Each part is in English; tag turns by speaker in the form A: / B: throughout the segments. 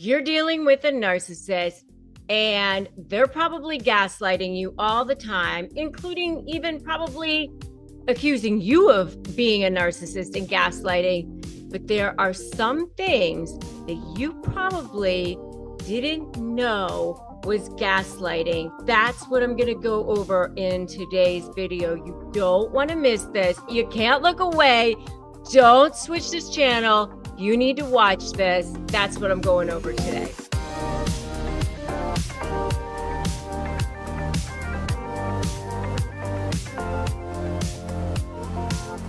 A: You're dealing with a narcissist and they're probably gaslighting you all the time, including even probably accusing you of being a narcissist and gaslighting. But there are some things that you probably didn't know was gaslighting. That's what I'm going to go over in today's video. You don't want to miss this. You can't look away. Don't switch this channel. You need to watch this. That's what I'm going over today.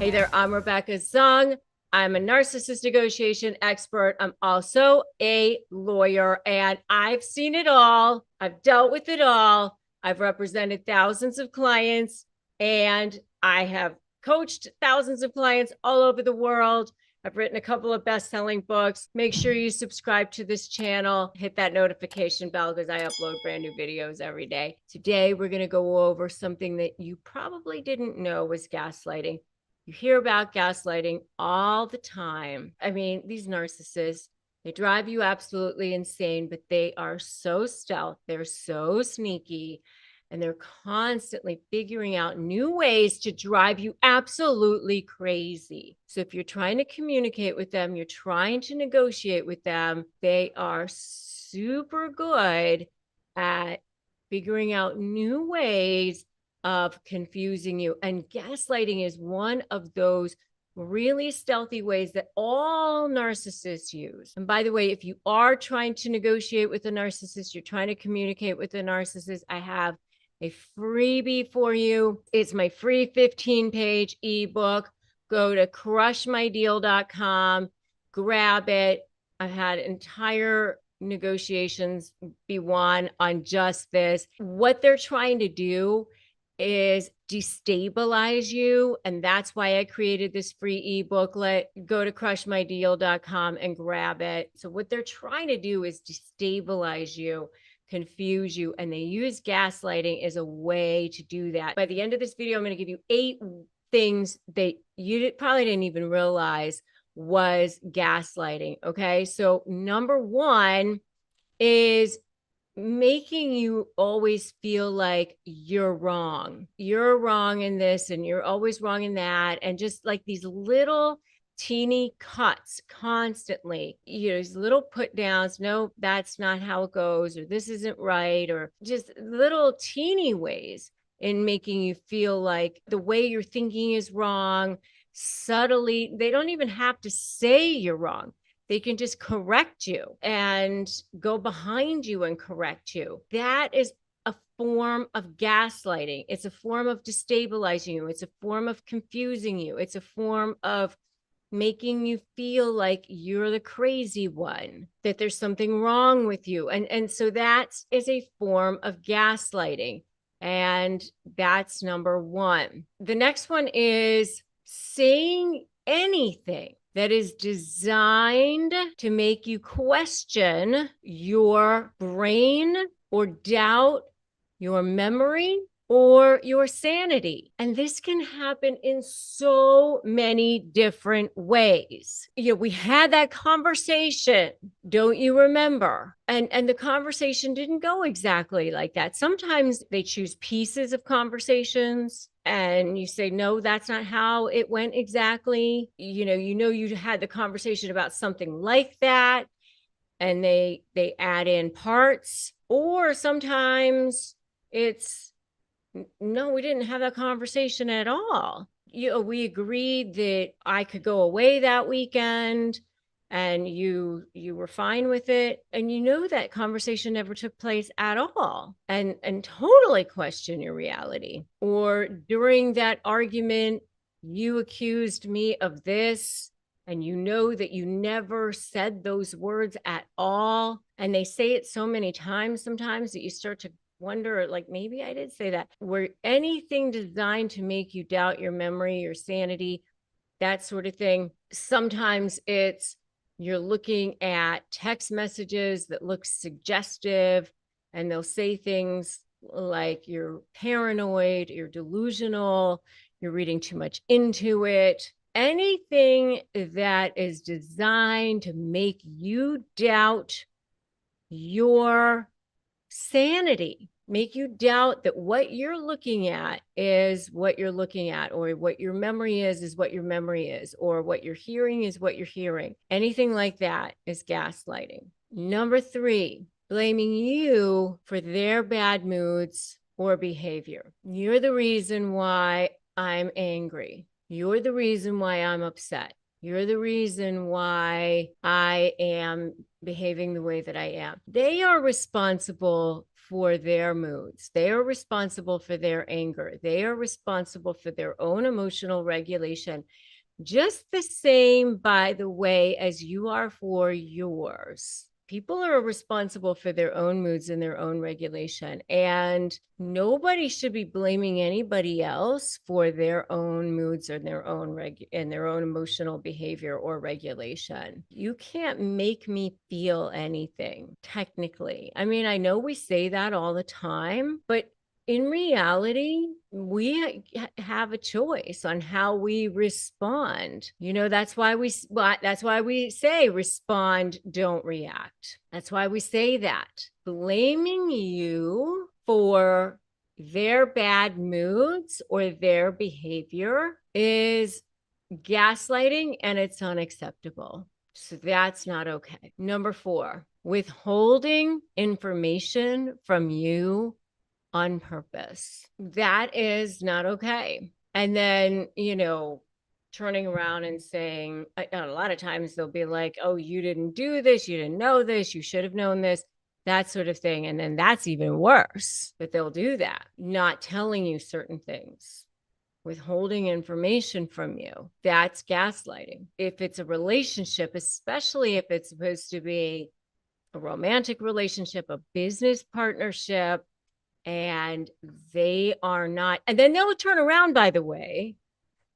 A: Hey there, I'm Rebecca Zung. I'm a narcissist negotiation expert. I'm also a lawyer, and I've seen it all. I've dealt with it all. I've represented thousands of clients, and I have coached thousands of clients all over the world. I've written a couple of best-selling books. Make sure you subscribe to this channel. Hit that notification bell because I upload brand new videos every day. Today, we're going to go over something that you probably didn't know was gaslighting. You hear about gaslighting all the time. I mean, these narcissists, they drive you absolutely insane, but they are so stealth. They're so sneaky. And they're constantly figuring out new ways to drive you absolutely crazy. So if you're trying to communicate with them, you're trying to negotiate with them, they are super good at figuring out new ways of confusing you. And gaslighting is one of those really stealthy ways that all narcissists use. And by the way, if you are trying to negotiate with a narcissist, you're trying to communicate with a narcissist, I have a freebie for you. It's my free 15-page ebook. Go to crushmydeal.com, grab it. I've had entire negotiations be won on just this. What they're trying to do is destabilize you. And that's why I created this free ebooklet. Go to crushmydeal.com and grab it. So what they're trying to do is destabilize you, confuse you, and they use gaslighting as a way to do that. By the end of this video, I'm going to give you 8 things that you probably didn't even realize was gaslighting. Okay. So number 1 is making you always feel like you're wrong. You're wrong in this and you're always wrong in that. And just like these little teeny cuts constantly, these little put downs. No, that's not how it goes, or this isn't right, or just little teeny ways in making you feel like the way you're thinking is wrong. Subtly, they don't even have to say you're wrong. They can just correct you and go behind you and correct you. That is a form of gaslighting. It's a form of destabilizing you. It's a form of confusing you. It's a form of making you feel like you're the crazy one, that there's something wrong with you. And so that is a form of gaslighting. And that's number 1. The next one is saying anything that is designed to make you question your brain or doubt your memory or your sanity. And this can happen in so many different ways. We had that conversation, don't you remember? And the conversation didn't go exactly like that. Sometimes they choose pieces of conversations and you say, no, that's not how it went exactly. You had the conversation about something like that, and they add in parts. Or sometimes it's, no, we didn't have that conversation at all. We agreed that I could go away that weekend and you were fine with it. And that conversation never took place at all, and totally question your reality. Or during that argument, you accused me of this, and that you never said those words at all. And they say it so many times sometimes that you start to wonder, like, maybe I did say that. Were anything designed to make you doubt your memory, your sanity, that sort of thing. Sometimes it's you're looking at text messages that look suggestive, and they'll say things like you're paranoid, you're delusional, you're reading too much into it. Anything that is designed to make you doubt your sanity, make you doubt that what you're looking at is what you're looking at, or what your memory is what your memory is, or what you're hearing is what you're hearing. Anything like that is gaslighting. Number 3, blaming you for their bad moods or behavior. You're the reason why I'm angry. You're the reason why I'm upset. You're the reason why I am behaving the way that I am. They are responsible for their moods. They are responsible for their anger. They are responsible for their own emotional regulation, just the same, by the way, as you are for yours. People are responsible for their own moods and their own regulation, and nobody should be blaming anybody else for their own moods and their own emotional behavior or regulation. You can't make me feel anything, technically. I mean, I know we say that all the time, but in reality, we have a choice on how we respond. That's why we say respond, don't react. That's why we say that. Blaming you for their bad moods or their behavior is gaslighting, and it's unacceptable. So that's not okay. Number 4, withholding information from you on purpose. That is not okay. And then, turning around and saying, a lot of times they'll be like, oh, you didn't do this, you didn't know this, you should have known this, that sort of thing. And then that's even worse, but they'll do that, not telling you certain things, withholding information from you. That's gaslighting. If it's a relationship, especially if it's supposed to be a romantic relationship, a business partnership, and they are not, and then they'll turn around, by the way,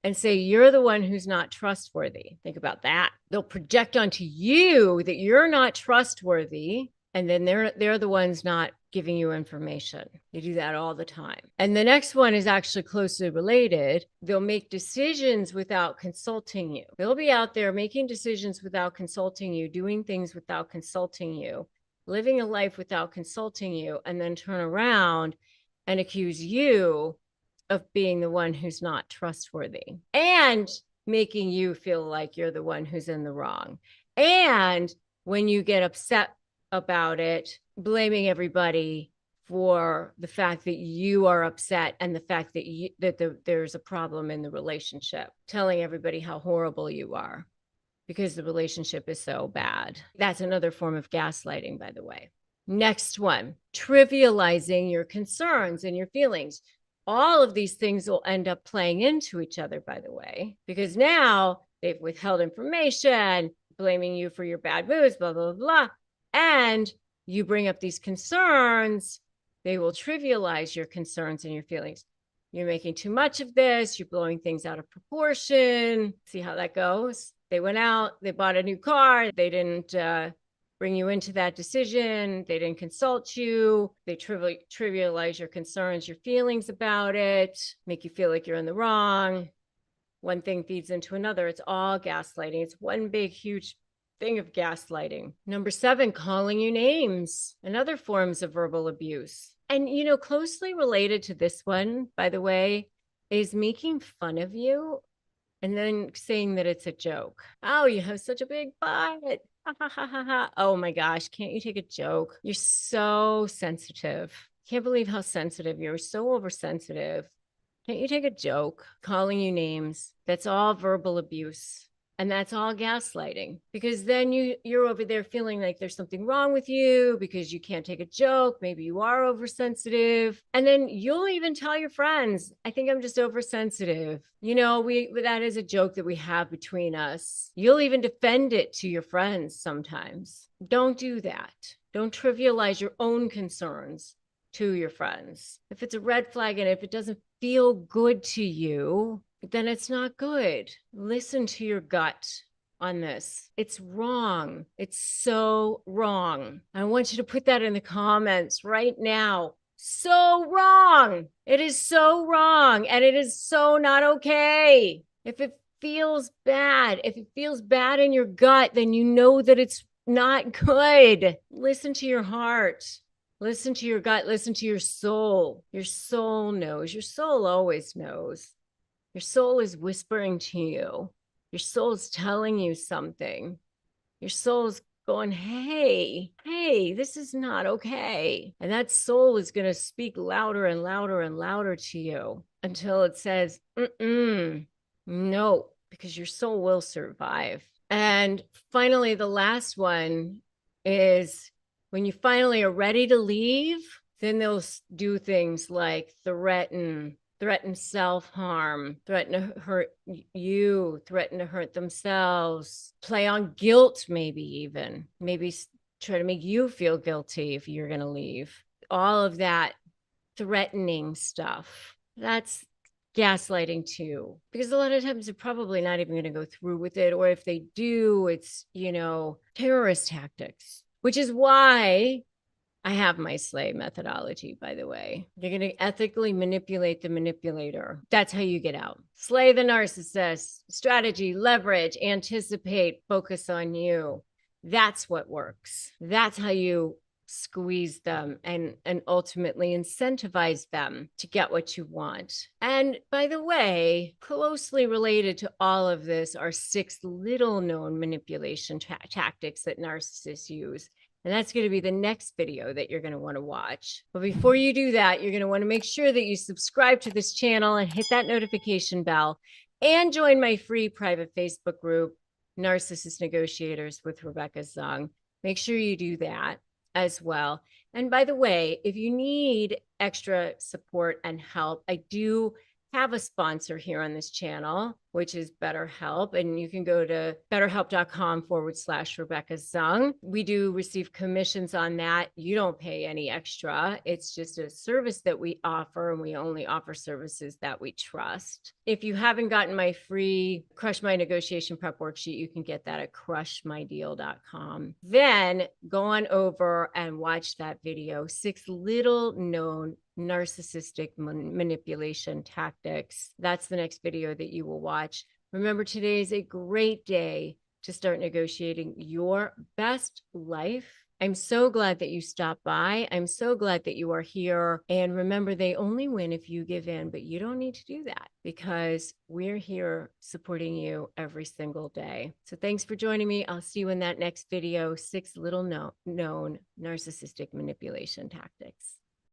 A: and say you're the one who's not trustworthy. Think about that. They'll project onto you that you're not trustworthy, and then they're the ones not giving you information. They do that all the time. And the next one is actually closely related. They'll make decisions without consulting you. They'll be out there making decisions without consulting you, doing things without consulting you, living a life without consulting you, and then turn around and accuse you of being the one who's not trustworthy, and making you feel like you're the one who's in the wrong. And when you get upset about it, blaming everybody for the fact that you are upset and the fact that there's a problem in the relationship, telling everybody how horrible you are because the relationship is so bad. That's another form of gaslighting, by the way. Next one, trivializing your concerns and your feelings. All of these things will end up playing into each other, by the way, because now they've withheld information, blaming you for your bad moods, blah, blah, blah. And you bring up these concerns, they will trivialize your concerns and your feelings. You're making too much of this, you're blowing things out of proportion. See how that goes? They went out, they bought a new car, they didn't bring you into that decision, they didn't consult you, they trivialize your concerns, your feelings about it, make you feel like you're in the wrong. One thing feeds into another. It's all gaslighting. It's one big, huge thing of gaslighting. Number 7, calling you names and other forms of verbal abuse. And, closely related to this one, by the way, is making fun of you and then saying that it's a joke. Oh, you have such a big butt. Ha, ha, ha, ha, ha. Oh my gosh, can't you take a joke? You're so sensitive. Can't believe how sensitive you're. So oversensitive. Can't you take a joke? Calling you names. That's all verbal abuse. And that's all gaslighting, because then you're over there feeling like there's something wrong with you because you can't take a joke. Maybe you are oversensitive. And then you'll even tell your friends, I think I'm just oversensitive. That is a joke that we have between us. You'll even defend it to your friends sometimes. Don't do that. Don't trivialize your own concerns to your friends. If it's a red flag and if it doesn't feel good to you, then it's not good. Listen to your gut on this. It's wrong. It's so wrong. I want you to put that in the comments right now. So wrong. It is so wrong. And it is so not okay. If it feels bad in your gut, then you know that it's not good. Listen to your heart. Listen to your gut. Listen to your soul. Your soul knows. Your soul always knows. Your soul is whispering to you. Your soul is telling you something. Your soul's going, hey, this is not okay. And that soul is going to speak louder and louder and louder to you until it says, no, because your soul will survive. And finally, the last one is when you finally are ready to leave, then they'll do things like threaten self-harm, threaten to hurt you, threaten to hurt themselves, play on guilt, maybe try to make you feel guilty if you're going to leave. All of that threatening stuff. That's gaslighting too, because a lot of times they're probably not even going to go through with it. Or if they do, it's, terrorist tactics, which is why I have my slay methodology, by the way. You're going to ethically manipulate the manipulator. That's how you get out. Slay the narcissist, strategy, leverage, anticipate, focus on you. That's what works. That's how you squeeze them and ultimately incentivize them to get what you want. And by the way, closely related to all of this are 6 little known manipulation tactics that narcissists use. And that's going to be the next video that you're going to want to watch. But before you do that, you're going to want to make sure that you subscribe to this channel and hit that notification bell and join my free private Facebook group, Narcissist Negotiators with Rebecca Zung. Make sure you do that as well. And by the way, if you need extra support and help, I do have a sponsor here on this channel, which is BetterHelp. And you can go to betterhelp.com/Rebecca Zung. We do receive commissions on that. You don't pay any extra. It's just a service that we offer, and we only offer services that we trust. If you haven't gotten my free Crush My Negotiation Prep worksheet, you can get that at crushmydeal.com. Then go on over and watch that video, 6 little known narcissistic manipulation tactics. That's the next video that you will watch. Remember, today is a great day to start negotiating your best life. I'm so glad that you stopped by. I'm so glad that you are here. And remember, they only win if you give in, but you don't need to do that because we're here supporting you every single day. So thanks for joining me. I'll see you in that next video, 6 little known narcissistic manipulation tactics.